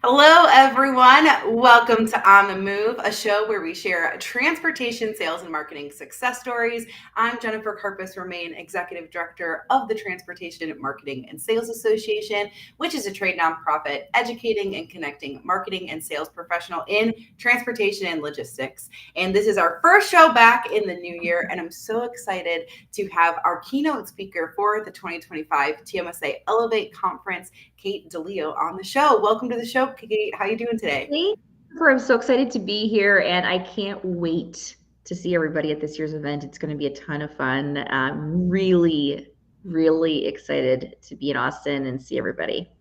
Hello, everyone. Welcome to On the Move, a show where we share transportation, sales, and marketing success stories. I'm Jennifer Karpus Romaine, Executive Director of the Transportation Marketing and Sales Association, which is a trade nonprofit educating and connecting marketing and sales professional in transportation and logistics. And this is our first show back in the new year, and I'm so excited to have our keynote speaker for the 2025 TMSA Elevate Conference, Kate DiLeo, on the show. Welcome to the show, Kate. How are you doing today? Hey, I'm so excited to be here, and I can't wait to see everybody at this year's event. It's going to be a ton of fun. I'm really, really excited to be in Austin and see everybody.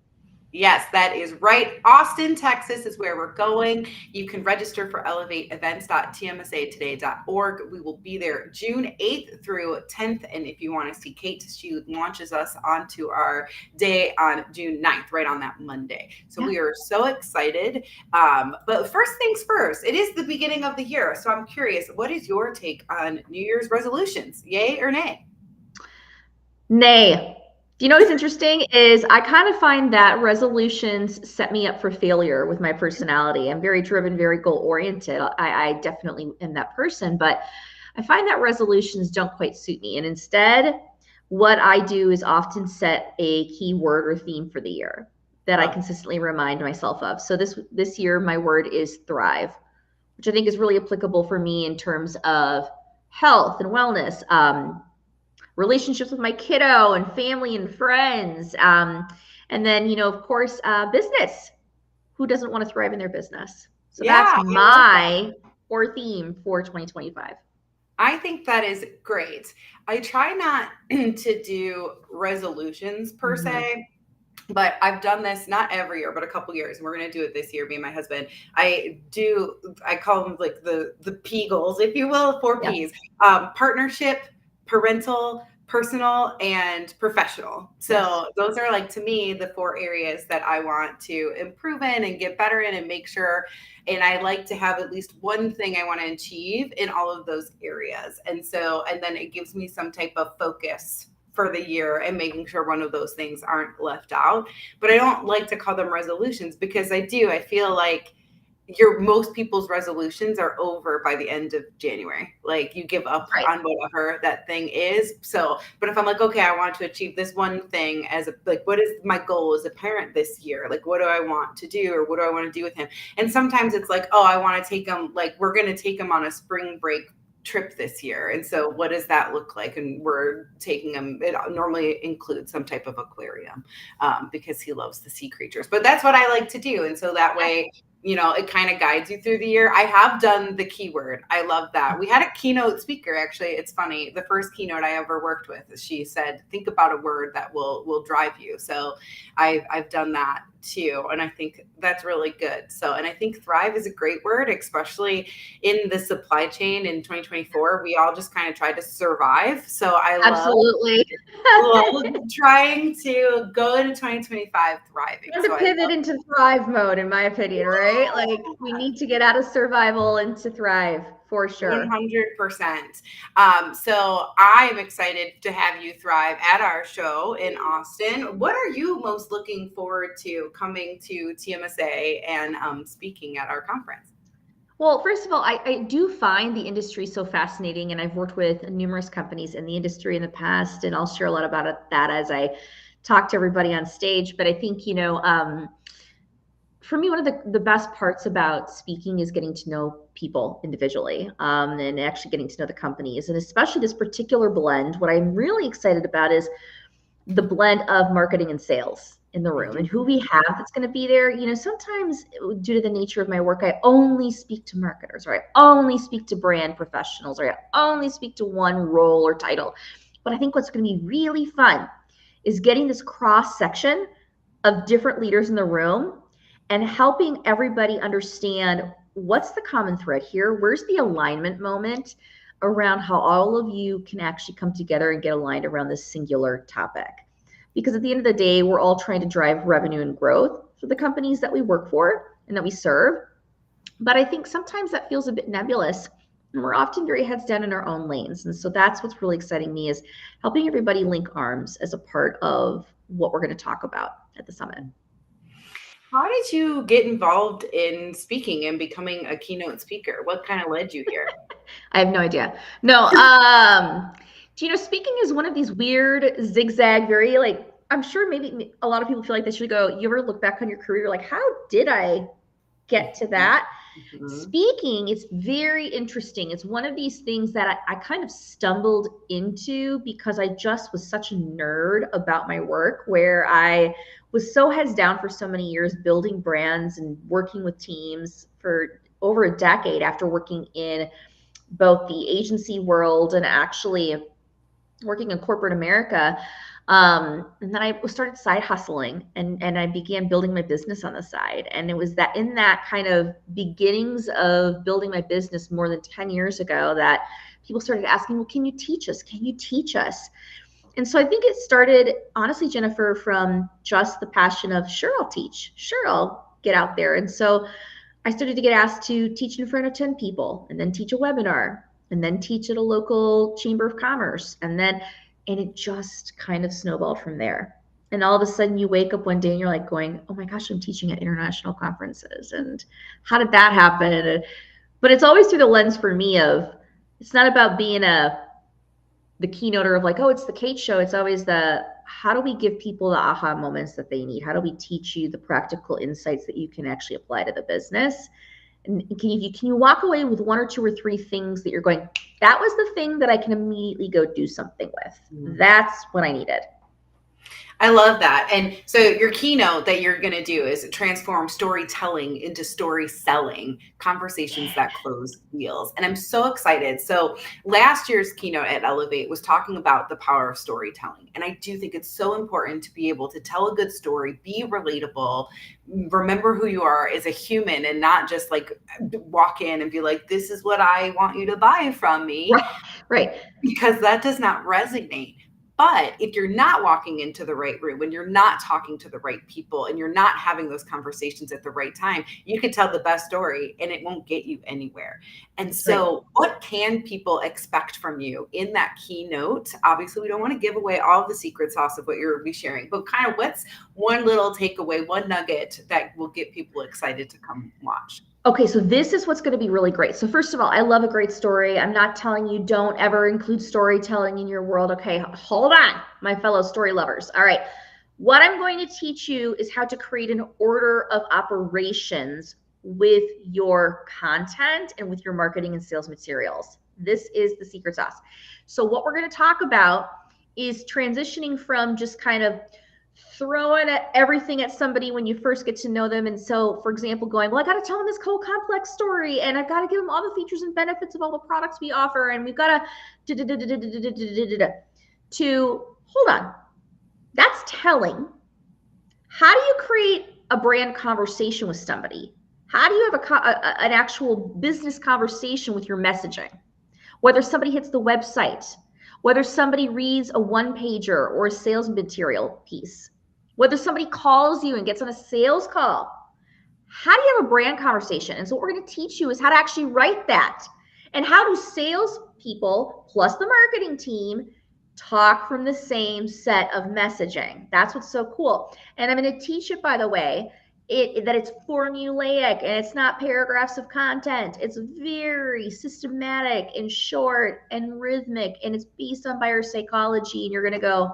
Yes, that is right. Austin, Texas is where we're going. You can register for elevateevents.tmsatoday.org. We will be there June 8th through 10th. And if you want to see Kate, she launches us onto our day on June 9th, right on that Monday. So we are so excited. But first things first, it is the beginning of the year. So I'm curious, what is your take on New Year's resolutions? Yay or nay? Nay. You know what's interesting is I kind of find that resolutions set me up for failure with my personality. I'm very driven, very goal oriented. I definitely am that person, but I find that resolutions don't quite suit me. And instead, what I do is often set a key word or theme for the year that I consistently remind myself of. So this year, my word is thrive, which I think is really applicable for me in terms of health and wellness. Relationships with my kiddo and family and friends. And then, of course, business. Who doesn't want to thrive in their business? So that's my core theme for 2025. I think that is great. I try not to do resolutions per se, but I've done this not every year, but a couple years. And we're going to do it this year, me and my husband. I call them like the P goals, if you will, 4 Ps: partnership, parental, personal, and professional. So those are, like, to me, the 4 areas that I want to improve in and get better in and make sure. And I like to have at least one thing I want to achieve in all of those areas. And then it gives me some type of focus for the year and making sure one of those things aren't left out. But I don't like to call them resolutions because I feel like most people's resolutions are over by the end of January. Like, you give up on whatever that thing is. So, but if I'm like, okay, I want to achieve this one thing what is my goal as a parent this year? Like, what do I want to do, or what do I want to do with him? And sometimes it's like, oh, I want to take him, like, we're going to take him on a spring break trip this year. And so what does that look like? And we're taking him, it normally includes some type of aquarium because he loves the sea creatures. But that's what I like to do. And so that way, it kind of guides you through the year. I have done the keyword. I love that. We had a keynote speaker, actually. It's funny. The first keynote I ever worked with, she said, think about a word that will drive you. So I've done that too. And I think that's really good. So, and I think thrive is a great word, especially in the supply chain in 2024. We all just kind of tried to survive. So I love trying to go into 2025 thriving. To pivot into thrive mode, in my opinion, right? Like, we need to get out of survival into thrive. For sure. 100%. So I'm excited to have you thrive at our show in Austin. What are you most looking forward to coming to TMSA and speaking at our conference? Well, first of all, I do find the industry so fascinating, and I've worked with numerous companies in the industry in the past, and I'll share a lot about that as I talk to everybody on stage. But I think, for me, one of the best parts about speaking is getting to know people individually and actually getting to know the companies, and especially this particular blend. What I'm really excited about is the blend of marketing and sales in the room and who we have that's going to be there. Sometimes due to the nature of my work, I only speak to marketers, or I only speak to brand professionals, or I only speak to one role or title. But I think what's going to be really fun is getting this cross section of different leaders in the room and helping everybody understand what's the common thread here, where's the alignment moment around how all of you can actually come together and get aligned around this singular topic. Because at the end of the day, we're all trying to drive revenue and growth for the companies that we work for and that we serve. But I think sometimes that feels a bit nebulous, and we're often very heads down in our own lanes. And so that's what's really exciting me, is helping everybody link arms as a part of what we're going to talk about at the summit. How did you get involved in speaking and becoming a keynote speaker? What kind of led you here? I have no idea. No, do you know, speaking is one of these weird zigzag, very like, I'm sure maybe a lot of people feel like they should go, you ever look back on your career, like, how did I get to that? Mhm. Speaking is very interesting. It's one of these things that I kind of stumbled into because I just was such a nerd about my work, where I was so heads down for so many years, building brands and working with teams for over a decade after working in both the agency world and actually working in corporate America. And then I started side hustling, and I began building my business on the side. And it was that in that kind of beginnings of building my business more than 10 years ago that people started asking, well, can you teach us? Can you teach us? And so I think it started, honestly, Jennifer, from just the passion of, sure, I'll teach, sure, I'll get out there. And so I started to get asked to teach in front of 10 people, and then teach a webinar, and then teach at a local chamber of commerce. And it just kind of snowballed from there. And all of a sudden you wake up one day and you're like going, oh my gosh, I'm teaching at international conferences. And how did that happen? But it's always through the lens for me of, it's not about being the keynoter of like, oh, it's the Kate show. It's always the, how do we give people the aha moments that they need? How do we teach you the practical insights that you can actually apply to the business? And can you walk away with one or two or three things that you're going, that was the thing that I can immediately go do something with. That's what I needed. I love that. And so your keynote that you're going to do is transform storytelling into story selling, conversations that close deals. And I'm so excited. So last year's keynote at Elevate was talking about the power of storytelling. And I do think it's so important to be able to tell a good story, be relatable, remember who you are as a human, and not just like walk in and be like, this is what I want you to buy from me. Right. Because that does not resonate. But if you're not walking into the right room, when you're not talking to the right people, and you're not having those conversations at the right time, you could tell the best story and it won't get you anywhere. And so what can people expect from you in that keynote? Obviously, we don't want to give away all the secret sauce of what you're be sharing, but kind of what's one little takeaway, one nugget that will get people excited to come watch? Okay, so this is what's going to be really great. So first of all, I love a great story. I'm not telling you don't ever include storytelling in your world. Okay, hold on, my fellow story lovers. All right, what I'm going to teach you is how to create an order of operations with your content and with your marketing and sales materials. This is the secret sauce. So what we're going to talk about is transitioning from just kind of throwing at everything at somebody when you first get to know them. And so, for example, going, well, I got to tell them this whole complex story, and I've got to give them all the features and benefits of all the products we offer, and we've got to hold on. That's telling. How do you create a brand conversation with somebody? How do you have an actual business conversation with your messaging? Whether somebody hits the website, whether somebody reads a one-pager or a sales material piece, whether somebody calls you and gets on a sales call. How do you have a brand conversation? And so what we're going to teach you is how to actually write that. And how do sales people plus the marketing team talk from the same set of messaging? That's what's so cool. And I'm going to teach it, by the way, that it's formulaic and it's not paragraphs of content. It's very systematic and short and rhythmic, and it's based on buyer psychology. And you're going to go,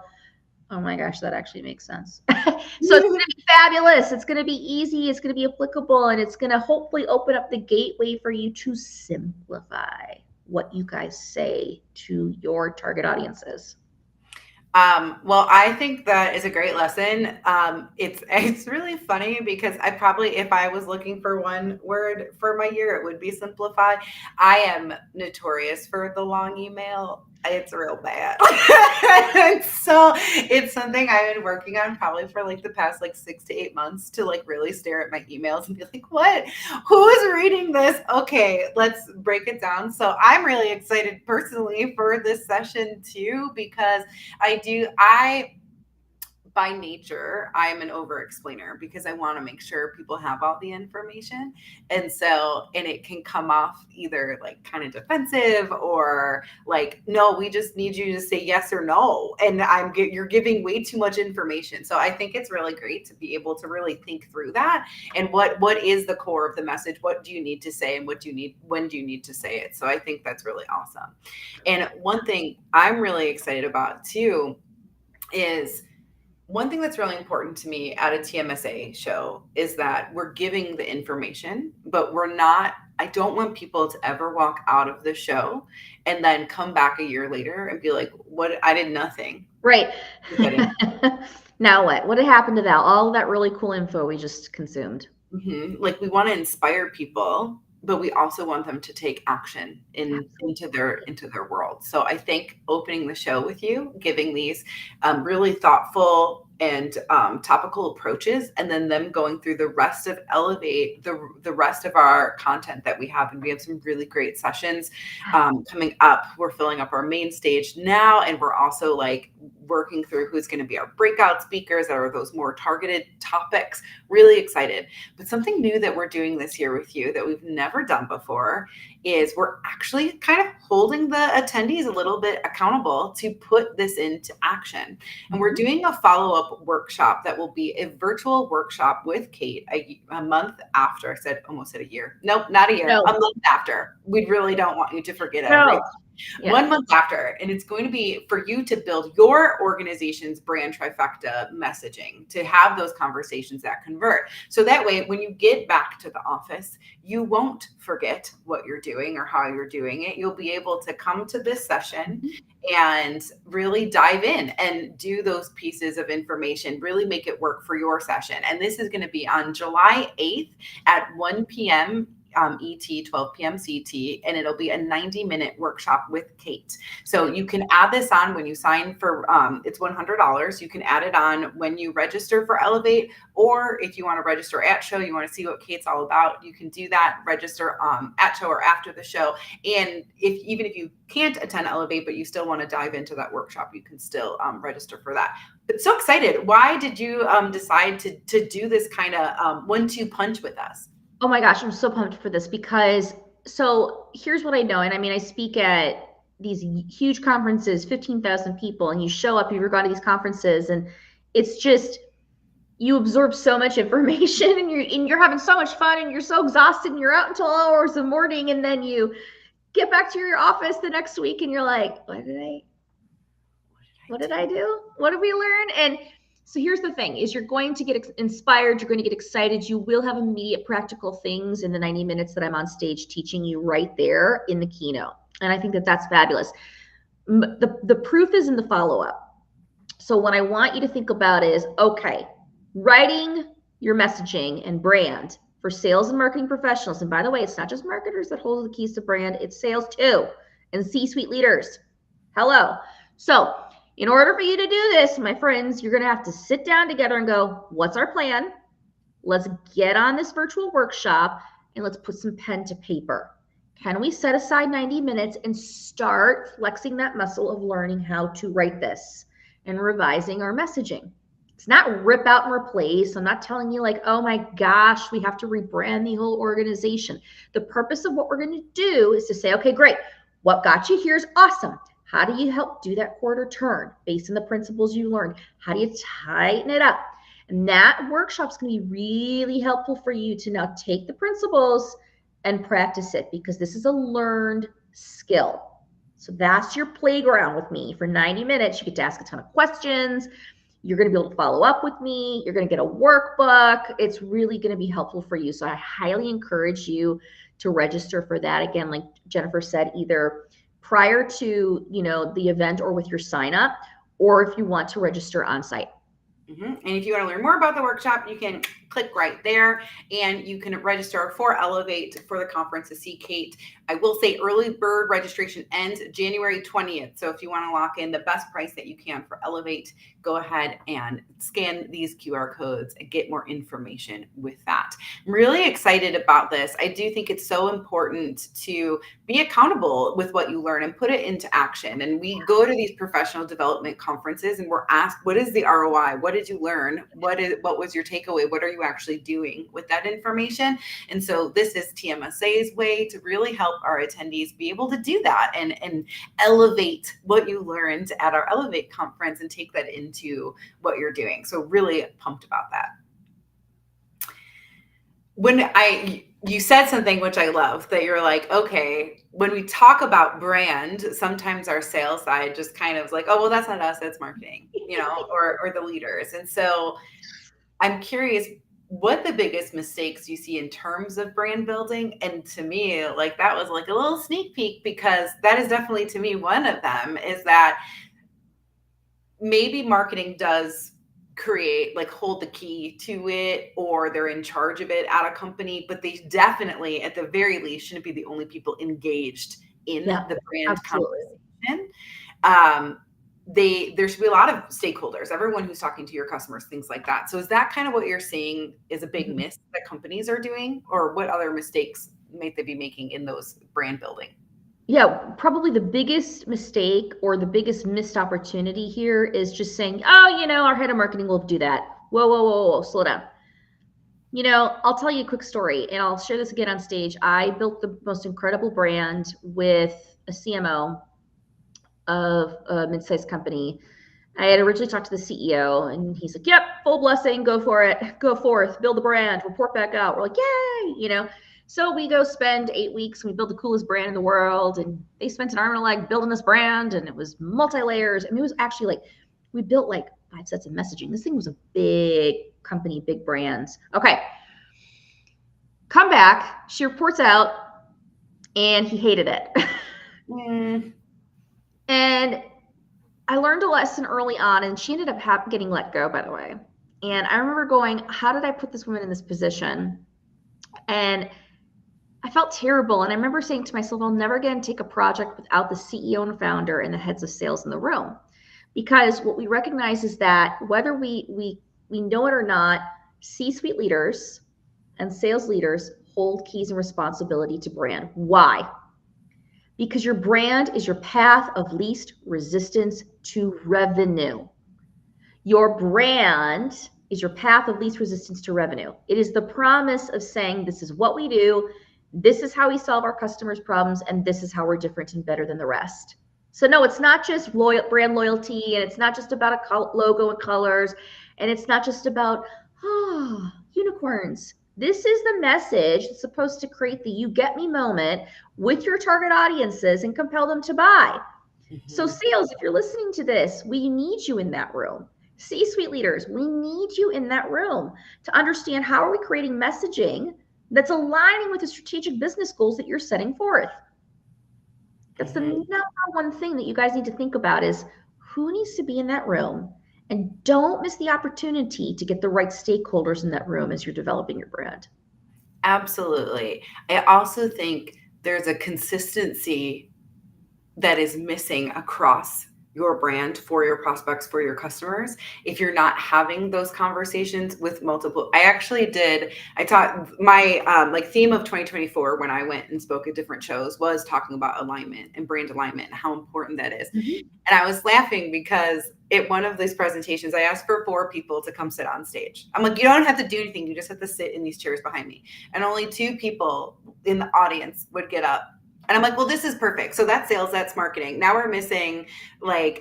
oh my gosh, that actually makes sense. So it's going to be fabulous. It's going to be easy. It's going to be applicable, and it's going to hopefully open up the gateway for you to simplify what you guys say to your target audiences. Well, I think that is a great lesson. It's really funny because I probably, if I was looking for one word for my year, it would be simplify. I am notorious for the long email. It's real bad. So it's something I've been working on probably for like the past like 6 to 8 months, to like really stare at my emails and be like, what? Who is reading this? Okay, let's break it down. So I'm really excited personally for this session too, because I by nature, I'm an over explainer because I want to make sure people have all the information. And it can come off either like kind of defensive or like, no, we just need you to say yes or no. And you're giving way too much information. So I think it's really great to be able to really think through that. And what is the core of the message? What do you need to say? And when do you need to say it? So I think that's really awesome. And one thing I'm really excited about too is one thing that's really important to me at a TMSA show is that we're giving the information, but I don't want people to ever walk out of the show and then come back a year later and be like, what? I did nothing. Right. Now what? What had happened to that? All of that really cool info we just consumed. Mm-hmm. Like we want to inspire people, but we also want them to take action into their world. So I think opening the show with you, giving these really thoughtful and topical approaches, and then them going through the rest of Elevate, the rest of our content that we have. And we have some really great sessions coming up. We're filling up our main stage now, and we're also like working through who's going to be our breakout speakers that are those more targeted topics. Really excited. But something new that we're doing this year with you that we've never done before is we're actually kind of holding the attendees a little bit accountable to put this into action. And we're doing a follow-up workshop that will be a virtual workshop with Kate a month after. Almost said a year. Nope, not a year. No. A month after. We really don't want you to forget everything. Yeah. 1 month after, and it's going to be for you to build your organization's brand trifecta messaging, to have those conversations that convert. So that way, when you get back to the office, you won't forget what you're doing or how you're doing it. You'll be able to come to this session and really dive in and do those pieces of information, really make it work for your session. And this is going to be on July 8th at 1 p.m. ET, 12 p.m. CT, and it'll be a 90-minute workshop with Kate. So you can add this on when you sign for, it's $100. You can add it on when you register for Elevate, or if you want to register at show, you want to see what Kate's all about, you can do that, register at show or after the show. And even if you can't attend Elevate, but you still want to dive into that workshop, you can still register for that. But so excited. Why did you decide to do this kind of 1-2 punch with us? Oh my gosh, I'm so pumped for this because, so here's what I know. And I mean, I speak at these huge conferences, 15,000 people, and you show up, you've gone to these conferences, and it's just, you absorb so much information and you're having so much fun and you're so exhausted and you're out until hours of the morning, and then you get back to your office the next week and you're like, what did I do? What did we learn? And so here's the thing is you're going to get inspired. You're going to get excited. You will have immediate practical things in the 90 minutes that I'm on stage teaching you right there in the keynote. And I think that that's fabulous. The proof is in the follow-up. So what I want you to think about is, okay, writing your messaging and brand for sales and marketing professionals. And by the way, it's not just marketers that hold the keys to brand, it's sales too, and C-suite leaders. Hello. So in order for you to do this, my friends, you're going to have to sit down together and go, what's our plan? Let's get on this virtual workshop and let's put some pen to paper. Can we set aside 90 minutes and start flexing that muscle of learning how to write this and revising our messaging? It's not rip out and replace. I'm not telling you like, oh my gosh, we have to rebrand the whole organization. The purpose of what we're going to do is to say, okay, great. What got you here is awesome. How do you help do that quarter turn based on the principles you learned? How do you tighten it up? And that workshop's going to be really helpful for you to now take the principles and practice it, because this is a learned skill. So that's your playground with me for 90 minutes. You get to ask a ton of questions. You're going to be able to follow up with me. You're going to get a workbook. It's really going to be helpful for you. So I highly encourage you to register for that. Again, like Jennifer said, either prior to the event or with your sign up, or if you want to register on site. And if you want to learn more about the workshop, you can click right there, and you can register for Elevate for the conference to see Kate. I will say early bird registration ends January 20th. So if you want to lock in the best price that you can for Elevate, go ahead and scan these QR codes and get more information with that. I'm really excited about this. I do think it's so important to be accountable with what you learn and put it into action. And we go to these professional development conferences and we're asked, what is the ROI? What did you learn? What was your takeaway? What are you actually doing with that information? And so this is TMSA's way to really help our attendees be able to do that and elevate what you learned at our Elevate conference and take that into what you're doing. So really pumped about that. You said something which I love, that you're like, okay, when we talk about brand, sometimes our sales side just kind of like, oh, well, that's not us, that's marketing, or the leaders. And so I'm curious what the biggest mistakes you see in terms of brand building. And to me, like that was like a little sneak peek, because that is definitely, to me, one of them is that maybe marketing does create, like, hold the key to it, or they're in charge of it at a company, but they definitely, at the very least, shouldn't be the only people engaged in the brand conversation. There should be a lot of stakeholders, everyone who's talking to your customers, things like that. So is that kind of what you're seeing is a big miss that companies are doing, or what other mistakes might they be making in those brand building? Yeah, probably the biggest mistake or the biggest missed opportunity here is just saying, oh, our head of marketing will do that. Whoa, slow down. I'll tell you a quick story, and I'll share this again on stage. I built the most incredible brand with a CMO of a mid-sized company. I had originally talked to the CEO, and he's like, yep, full blessing, go for it, go forth, build the brand, report back out. We're like, yay, So we go spend 8 weeks and we build the coolest brand in the world. And they spent an arm and a leg building this brand, and it was multi-layers. I mean, it was actually we built 5 sets of messaging. This thing was a big company, big brands. Okay. Come back. She reports out, and he hated it. And I learned a lesson early on, and she ended up getting let go, by the way. And I remember going, how did I put this woman in this position? And I felt terrible. And I remember saying to myself, I'll never again take a project without the CEO and founder and the heads of sales in the room. Because what we recognize is that whether we know it or not, C-suite leaders and sales leaders hold keys and responsibility to brand. Why? Because your brand is your path of least resistance to revenue. Your brand is your path of least resistance to revenue. It is the promise of saying, this is what we do, this is how we solve our customers' problems, and this is how we're different and better than the rest. So no, it's not just brand loyalty, and it's not just about a logo and colors, and it's not just about, unicorns. This is the message that's supposed to create the you get me moment with your target audiences and compel them to buy. Mm-hmm. So sales, if you're listening to this, we need you in that room. C-suite leaders, we need you in that room to understand how are we creating messaging that's aligning with the strategic business goals that you're setting forth. That's the number one thing that you guys need to think about is who needs to be in that room. And don't miss the opportunity to get the right stakeholders in that room as you're developing your brand. Absolutely. I also think there's a consistency that is missing across your brand for your prospects, for your customers, if you're not having those conversations with multiple. I taught my theme of 2024 when I went and spoke at different shows was talking about alignment and brand alignment and how important that is. Mm-hmm. And I was laughing because at one of these presentations, I asked for 4 people to come sit on stage. I'm like, you don't have to do anything. You just have to sit in these chairs behind me. And only 2 people in the audience would get up. And I'm like, well, this is perfect. So that's sales, that's marketing. Now we're missing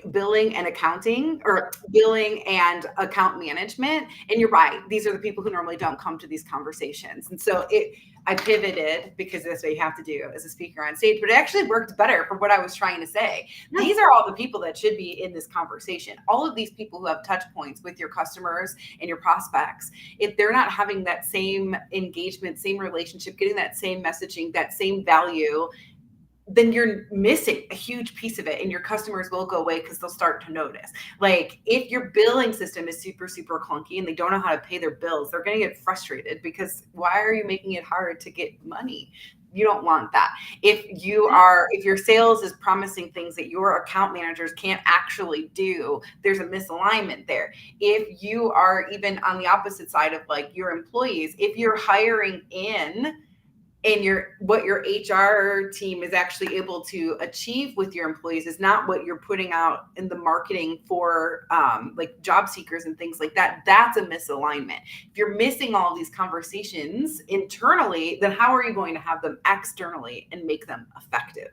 billing and accounting, or billing and account management. And you're right. These are the people who normally don't come to these conversations. And so I pivoted because that's what you have to do as a speaker on stage, but it actually worked better for what I was trying to say. Yeah. These are all the people that should be in this conversation. All of these people who have touch points with your customers and your prospects, if they're not having that same engagement, same relationship, getting that same messaging, that same value, then you're missing a huge piece of it, and your customers will go away because they'll start to notice. Like if your billing system is super, super clunky and they don't know how to pay their bills, they're going to get frustrated because why are you making it hard to get money? You don't want that. If your sales is promising things that your account managers can't actually do, there's a misalignment there. If you are even on the opposite side of like your employees, if you're hiring in and what your HR team is actually able to achieve with your employees is not what you're putting out in the marketing for like job seekers and things like that, that's a misalignment. If you're missing all these conversations internally, then how are you going to have them externally and make them effective?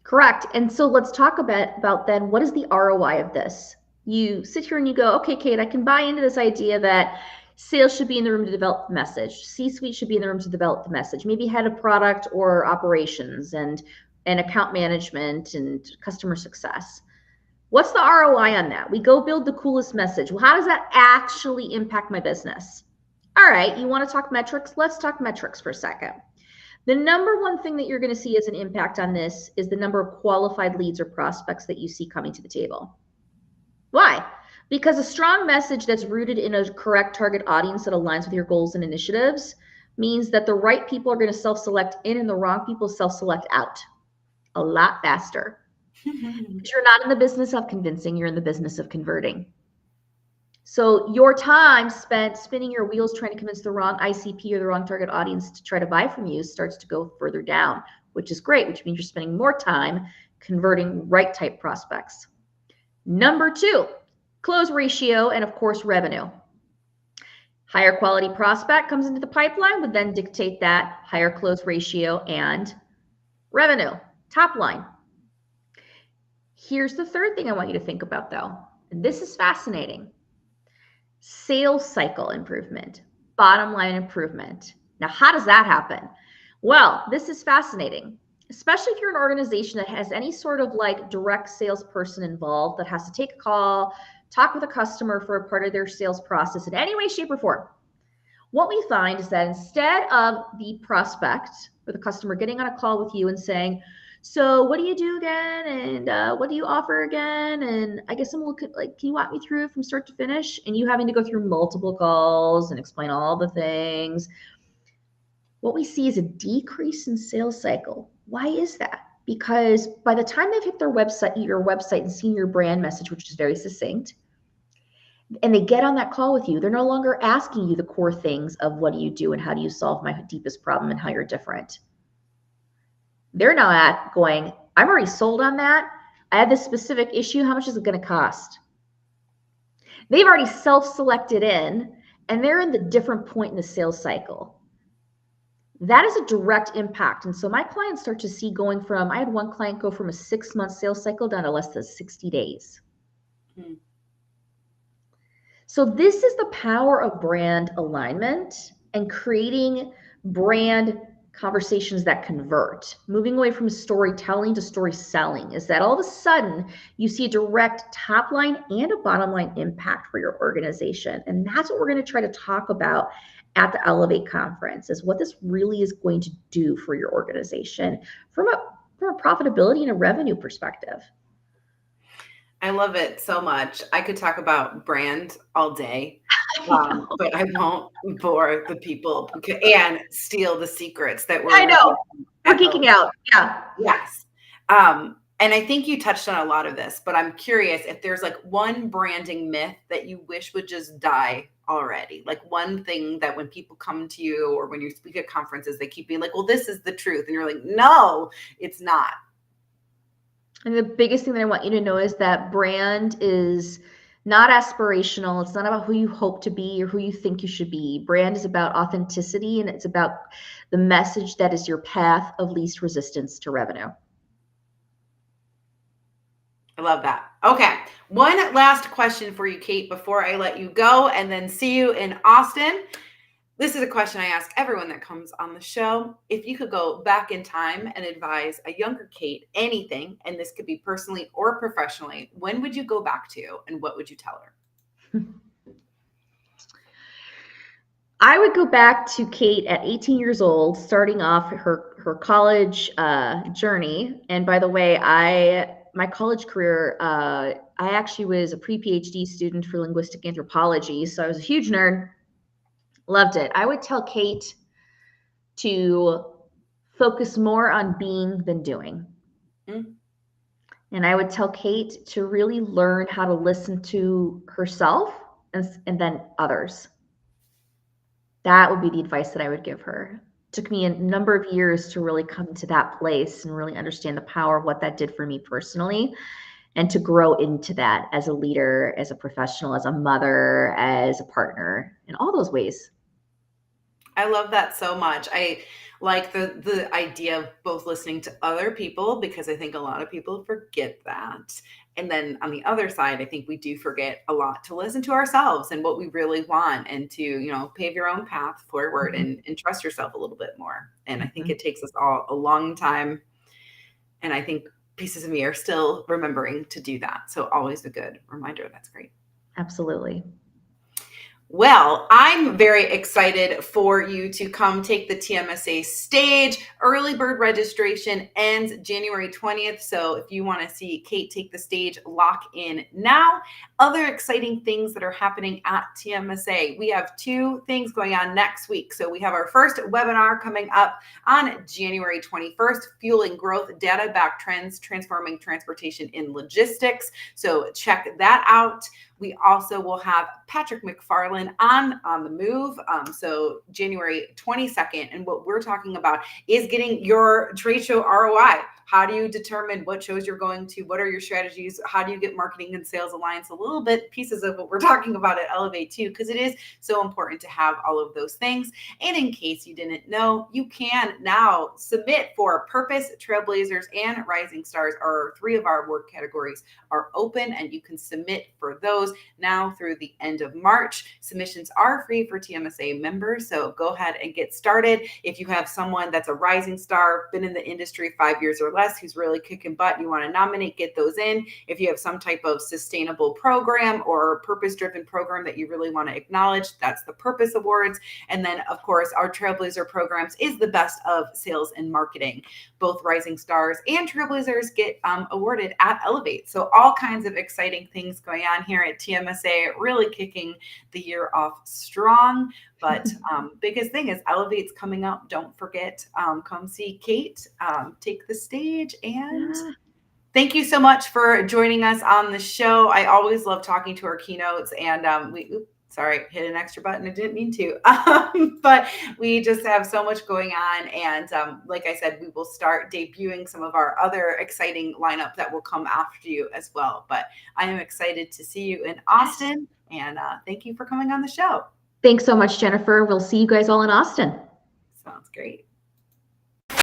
Correct. And so let's talk about then, what is the ROI of this? You sit here and you go, okay, Kate, I can buy into this idea that sales should be in the room to develop the message. C-suite should be in the room to develop the message. Maybe head of product or operations and account management and customer success. What's the ROI on that? We go build the coolest message. Well, how does that actually impact my business? All right, you want to talk metrics? Let's talk metrics for a second. The number one thing that you're going to see as an impact on this is the number of qualified leads or prospects that you see coming to the table. Why? Because a strong message that's rooted in a correct target audience that aligns with your goals and initiatives means that the right people are going to self-select in and the wrong people self-select out a lot faster. Because you're not in the business of convincing, you're in the business of converting. So your time spent spinning your wheels trying to convince the wrong ICP or the wrong target audience to try to buy from you starts to go further down, which is great, which means you're spending more time converting right type prospects. Number 2, close ratio and of course revenue. Higher quality prospect comes into the pipeline would then dictate that higher close ratio and revenue, top line. Here's the third thing I want you to think about though, and this is fascinating. Sales cycle improvement, bottom line improvement. Now, how does that happen? Well, this is fascinating, especially if you're an organization that has any sort of like direct salesperson involved that has to take a call, talk with a customer for a part of their sales process in any way, shape, or form. What we find is that instead of the prospect or the customer getting on a call with you and saying, so what do you do again? And what do you offer again? And I guess I'm looking like, can you walk me through from start to finish? And you having to go through multiple calls and explain all the things. What we see is a decrease in sales cycle. Why is that? Because by the time they've hit your website and seen your brand message, which is very succinct, and they get on that call with you, they're no longer asking you the core things of what do you do and how do you solve my deepest problem and how you're different. They're now going, I'm already sold on that. I have this specific issue. How much is it going to cost? They've already self-selected in, and they're in the different point in the sales cycle. That is a direct impact. And so my clients start to see going from, I had one client go from a 6-month sales cycle down to less than 60 days. So this is the power of brand alignment and creating brand conversations that convert, moving away from storytelling to story selling, is that all of a sudden you see a direct top line and a bottom line impact for your organization. And that's what we're going to try to talk about at the Elevate conference, is what this really is going to do for your organization from a profitability and a revenue perspective. I love it so much. I could talk about brand all day, but I won't bore the people and steal the secrets that we're. I know. We're geeking out. Yeah. Yes. And I think you touched on a lot of this, but I'm curious if there's like one branding myth that you wish would just die already. Like one thing that when people come to you or when you speak at conferences, they keep being like, well, this is the truth. And you're like, no, it's not. And the biggest thing that I want you to know is that brand is not aspirational. It's not about who you hope to be or who you think you should be. Brand is about authenticity, and it's about the message that is your path of least resistance to revenue. I love that. Okay. One last question for you, Kate, before I let you go and then see you in Austin. This is a question I ask everyone that comes on the show. If you could go back in time and advise a younger Kate anything, and this could be personally or professionally, when would you go back to and what would you tell her? I would go back to Kate at 18 years old, starting off her her college journey. And by the way, my college career, I actually was a pre-PhD student for linguistic anthropology. So I was a huge nerd, loved it. I would tell Kate to focus more on being than doing. Mm. And I would tell Kate to really learn how to listen to herself and then others. That would be the advice that I would give her. It took me a number of years to really come to that place and really understand the power of what that did for me personally, and to grow into that as a leader, as a professional, as a mother, as a partner, in all those ways. I love that so much. I like the idea of both listening to other people, because I think a lot of people forget that. And then on the other side, I think we do forget a lot to listen to ourselves and what we really want, and to, pave your own path forward, Mhm. and trust yourself a little bit more. And I think Mhm. it takes us all a long time. And I think pieces of me are still remembering to do that. So always a good reminder. That's great. Absolutely. Well, I'm very excited for you to come take the TMSA stage. Early bird registration ends January 20th. So if you want to see Kate take the stage, lock in now. Other exciting things that are happening at TMSA. We have 2 things going on next week. So we have our first webinar coming up on January 21st, Fueling Growth, Data-Backed Trends, Transforming Transportation in Logistics. So check that out. We also will have Patrick McFarland on the move. So January 22nd. And what we're talking about is getting your trade show ROI. How do you determine what shows you're going to? What are your strategies? How do you get marketing and sales alliance? A little bit pieces of what we're talking about at Elevate too, because it is so important to have all of those things. And in case you didn't know, you can now submit for Purpose, Trailblazers, and Rising Stars. Are 3 of our work categories are open, and you can submit for those now through the end of March. Submissions are free for TMSA members, so go ahead and get started. If you have someone that's a rising star, been in the industry 5 years or less, who's really kicking butt, you want to nominate, get those in. If you have some type of sustainable program or purpose-driven program that you really want to acknowledge, that's the Purpose Awards. And then, of course, our Trailblazer programs is the best of sales and marketing. Both Rising Stars and Trailblazers get awarded at Elevate. So all kinds of exciting things going on here at TMSA, really kicking the year off strong. But biggest thing is Elevate's coming up. Don't forget, come see Kate, take the stage. And Yeah. thank you so much for joining us on the show. I always love talking to our keynotes, and sorry, hit an extra button. I didn't mean to, but we just have so much going on. And like I said, we will start debuting some of our other exciting lineup that will come after you as well. But I am excited to see you in Austin, and thank you for coming on the show. Thanks so much, Jennifer. We'll see you guys all in Austin. Sounds great.